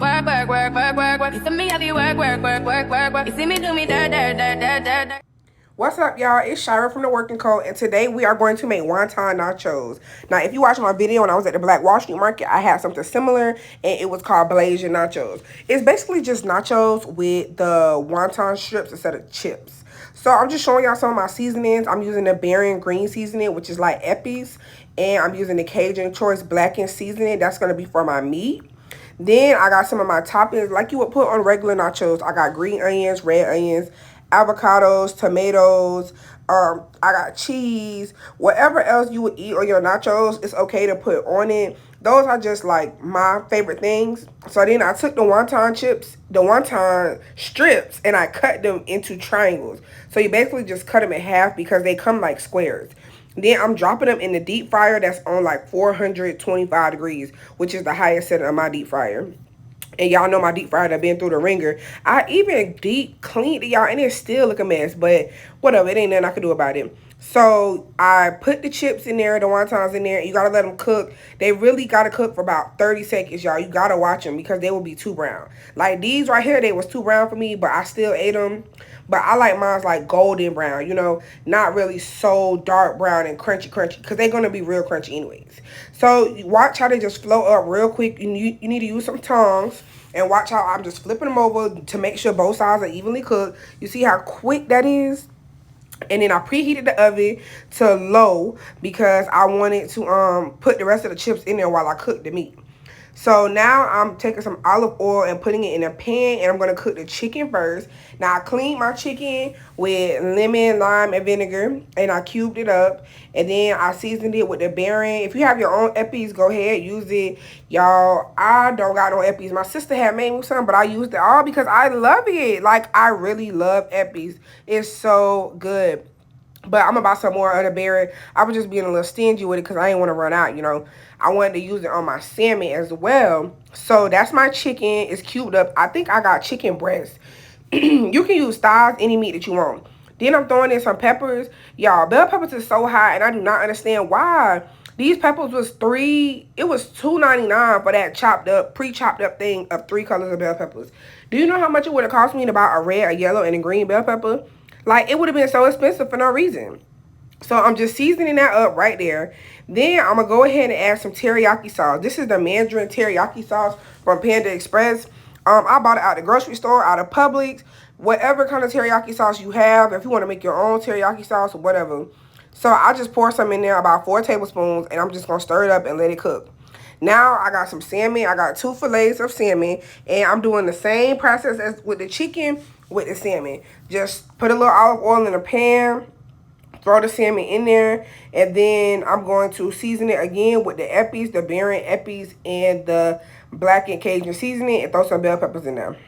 Work, work, work, work, work, work. You see me have you work, work, work, work, work, work. You see me do me da da da da da da. What's up, y'all? It's Shira from the Working Code, and today we are going to make wonton nachos. Now, if you watched my video when I was at the Black Wall Street Market, I had something similar, and it was called Blasian nachos. It's basically just nachos with the wonton strips instead of chips. So I'm just showing y'all some of my seasonings. I'm using the Werkin green seasoning, which is like Eppies, and I'm using the Cajun Choice blackened seasoning. That's going to be for my meat. Then I got some of my toppings like you would put on regular nachos. I got green onions, red onions, avocados, tomatoes, I got cheese, whatever else you would eat on your nachos, it's okay to put on it. Those are just like my favorite things. So then I took the wonton chips, the wonton strips, and I cut them into triangles. So you basically just cut them in half because they come like squares. Then I'm dropping them in the deep fryer that's on like 425 degrees, which is the highest setting of my deep fryer. And y'all know my deep fryer that been through the ringer. I even deep cleaned it, y'all, and it still look a mess. But whatever, it ain't nothing I can do about it. So I put the chips in there, the wontons in there. You got to let them cook. They really got to cook for about 30 seconds, y'all. You got to watch them because they will be too brown. Like these right here, they was too brown for me, but I still ate them. But I like mine's like golden brown, you know, not really so dark brown and crunchy because they're going to be real crunchy anyways. So watch how they just float up real quick. You need to use some tongs and watch how I'm just flipping them over to make sure both sides are evenly cooked. You see how quick that is? And then I preheated the oven to low because I wanted to put the rest of the chips in there while I cook the meat. So now I'm taking some olive oil and putting it in a pan, and I'm going to cook the chicken first. Now I cleaned my chicken with lemon, lime, and vinegar, and I cubed it up. And then I seasoned it with the Werkin. If you have your own Eppies, go ahead, use it. Y'all, I don't got no Eppies. My sister had made me some, but I used it all because I love it. Like, I really love Eppies. It's so good. But I'm going to buy some more of the Werkin. I was just being a little stingy with it because I didn't want to run out, you know. I wanted to use it on my salmon as well. So that's my chicken. It's cubed up. I think I got chicken breast. You can use thighs, any meat that you want. Then I'm throwing in some peppers. Y'all, bell peppers is so high, and I do not understand why. These peppers was $2.99 for that chopped up, pre-chopped up thing of 3 colors of bell peppers. Do you know how much it would have cost me to buy a red, a yellow, and a green bell pepper? Like, it would have been so expensive for no reason. So I'm just seasoning that up right there. Then I'm going to go ahead and add some teriyaki sauce. This is the Mandarin teriyaki sauce from Panda Express. I bought it out the grocery store, out of Publix. Whatever kind of teriyaki sauce you have. If you want to make your own teriyaki sauce or whatever. So I just pour some in there, about 4 tablespoons. And I'm just going to stir it up and let it cook. Now I got some salmon. I got 2 fillets of salmon. And I'm doing the same process as with the chicken with the salmon. Just put a little olive oil in a pan. Throw the salmon in there, and then I'm going to season it again with the Eppies, the Werkin Eppies, and the blackened Cajun seasoning, and throw some bell peppers in there.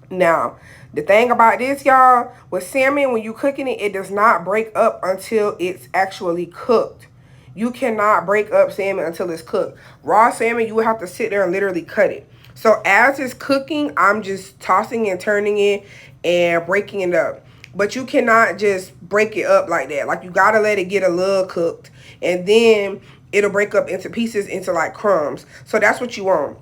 Now, the thing about this, y'all, with salmon, when you're cooking it, it does not break up until it's actually cooked. You cannot break up salmon until it's cooked. Raw salmon, you would have to sit there and literally cut it. So as it's cooking, I'm just tossing and turning it and breaking it up. But you cannot just break it up like that. Like, you got to let it get a little cooked. And then it'll break up into pieces, into like crumbs. So that's what you want.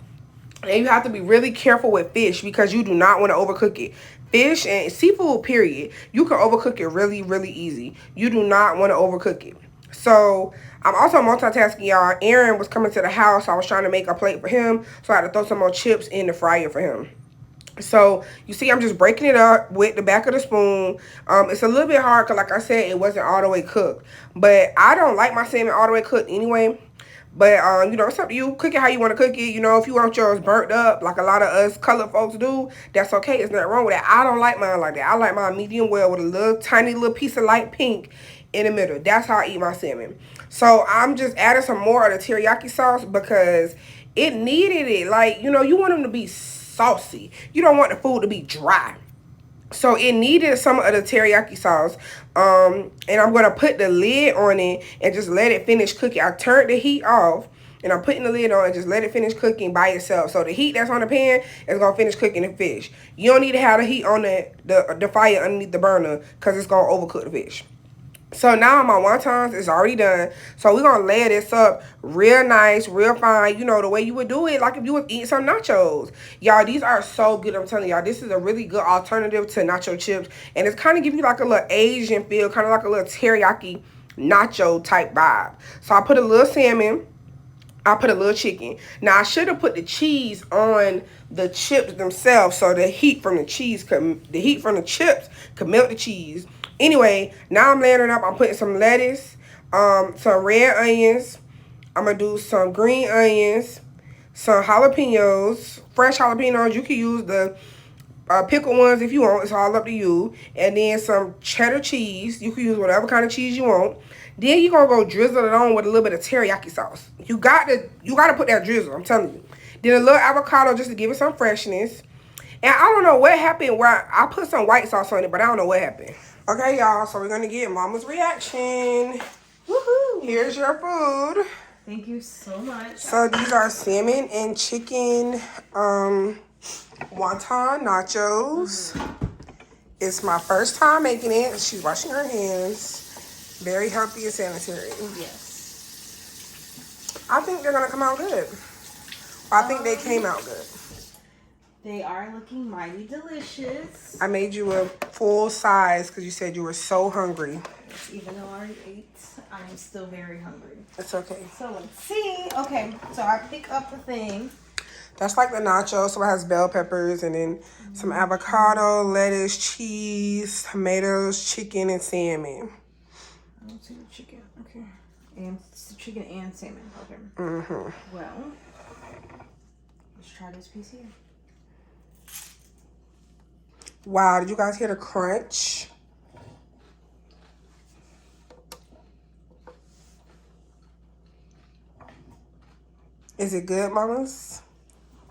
And you have to be really careful with fish because you do not want to overcook it. Fish and seafood, period. You can overcook it really, really easy. You do not want to overcook it. So I'm also multitasking, y'all. Aaron was coming to the house. So I was trying to make a plate for him. So I had to throw some more chips in the fryer for him. So you see, I'm just breaking it up with the back of the spoon. It's a little bit hard because, like I said, it wasn't all the way cooked. But I don't like my salmon all the way cooked anyway. But, you know, it's up to you. Cook it how you want to cook it. You know, if you want yours burnt up like a lot of us colored folks do, that's okay. There's nothing wrong with that. I don't like mine like that. I like mine medium well with a little tiny little piece of light pink in the middle. That's how I eat my salmon. So I'm just adding some more of the teriyaki sauce because it needed it. Like, you know, you want them to be saucy. You don't want the food to be dry. So it needed some of the teriyaki sauce. And I'm going to put the lid on it and just let it finish cooking. I turned the heat off and I'm putting the lid on and just let it finish cooking by itself. So the heat that's on the pan is going to finish cooking the fish. You don't need to have the heat on the fire underneath the burner because it's going to overcook the fish. So now my wontons is already done. So we're going to layer this up real nice, real fine. You know, the way you would do it, like if you would eat some nachos. Y'all, these are so good. I'm telling y'all, this is a really good alternative to nacho chips. And it's kind of give you like a little Asian feel, kind of like a little teriyaki nacho type vibe. So I put a little salmon. I put a little chicken. Now, I should have put the cheese on the chips themselves so the heat from the chips could melt the cheese. Anyway, now I'm layering it up. I'm putting some lettuce, some red onions. I'm going to do some green onions, some jalapenos, fresh jalapenos. You can use the pickled ones if you want. It's all up to you. And then some cheddar cheese. You can use whatever kind of cheese you want. Then you're going to go drizzle it on with a little bit of teriyaki sauce. You got to put that drizzle, I'm telling you. Then a little avocado just to give it some freshness. And I don't know what happened where I put some white sauce on it, but I don't know what happened. Okay, y'all, so we're going to get Mama's reaction. Woohoo! Here's your food. Thank you so much. So these are salmon and chicken wonton nachos. It's my first time making it. She's washing her hands. Very healthy and sanitary. Yes. I think they're going to come out good. I think they came out good. They are looking mighty delicious. I made you a full size because you said you were so hungry. Even though I already ate, I'm still very hungry. It's okay. So let's see. Okay, so I pick up the thing. That's like the nacho. So it has bell peppers and then some avocado, lettuce, cheese, tomatoes, chicken, and salmon. I don't see the chicken. Okay. And it's the chicken and salmon. Okay. Well, let's try this piece here. Wow, did you guys hear the crunch? Is it good, mamas?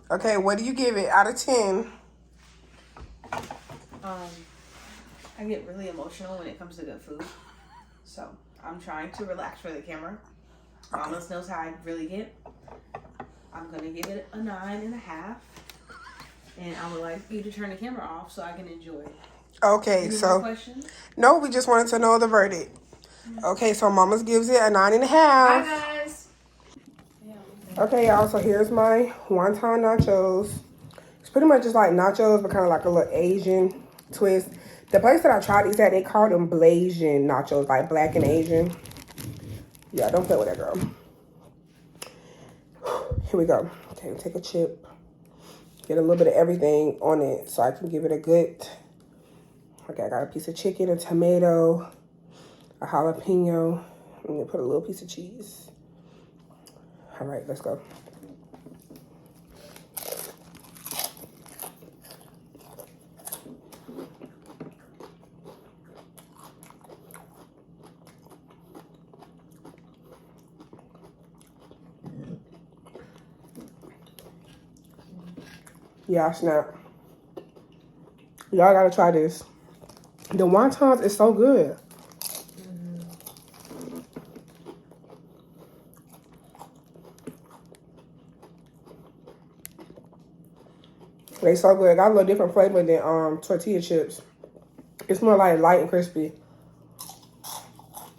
Okay, what do you give it out of 10? I get really emotional when it comes to good food. So I'm trying to relax for the camera. Okay. Mama knows how I really get. I'm gonna give it a 9.5. And I would like you to turn the camera off so I can enjoy it. Okay, Any so more questions? no, we just wanted to know the verdict. Okay, so Mama's gives it a 9.5. Bye, guys. Okay, y'all, so here's my wonton nachos. It's pretty much just like nachos, but kind of like a little Asian twist. The place that I tried these at, they called them Blasian nachos, like black and Asian. Yeah, don't play with that, girl. Here we go. Okay, take a chip. Get a little bit of everything on it so I can give it a good... Okay, I got a piece of chicken, a tomato, a jalapeno. I'm going to put a little piece of cheese. All right, let's go. Yeah, snap. Y'all gotta try this. The wontons is so good. They so good. Got a little different flavor than tortilla chips. It's more like light and crispy.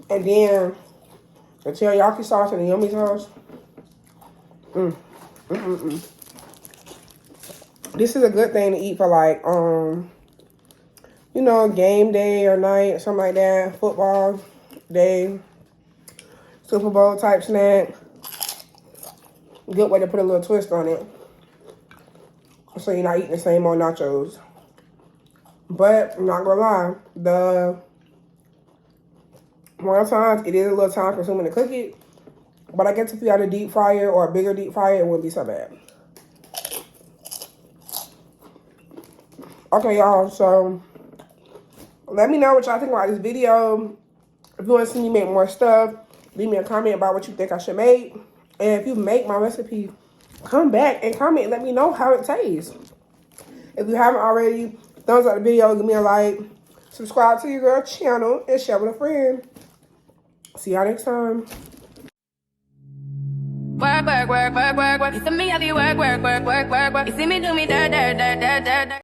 And then the teriyaki sauce and the yummy sauce. This is a good thing to eat for like you know, game day or night or something like that. Football day. Super Bowl type snack. Good way to put a little twist on it. So you're not eating the same old nachos. But I'm not gonna lie, the wontons, it is a little time consuming to cook it. But I guess if you had a deep fryer or a bigger deep fryer, it wouldn't be so bad. Okay, y'all, so let me know what y'all think about this video. If you want to see me make more stuff, leave me a comment about what you think I should make. And if you make my recipe, come back and comment and let me know how it tastes. If you haven't already, thumbs up the video, give me a like, subscribe to your girl channel, and share with a friend. See y'all next time. Work, work, work, work, work, work. You see me have you work, work, work, work, work, work. You see me do me da da da da da da.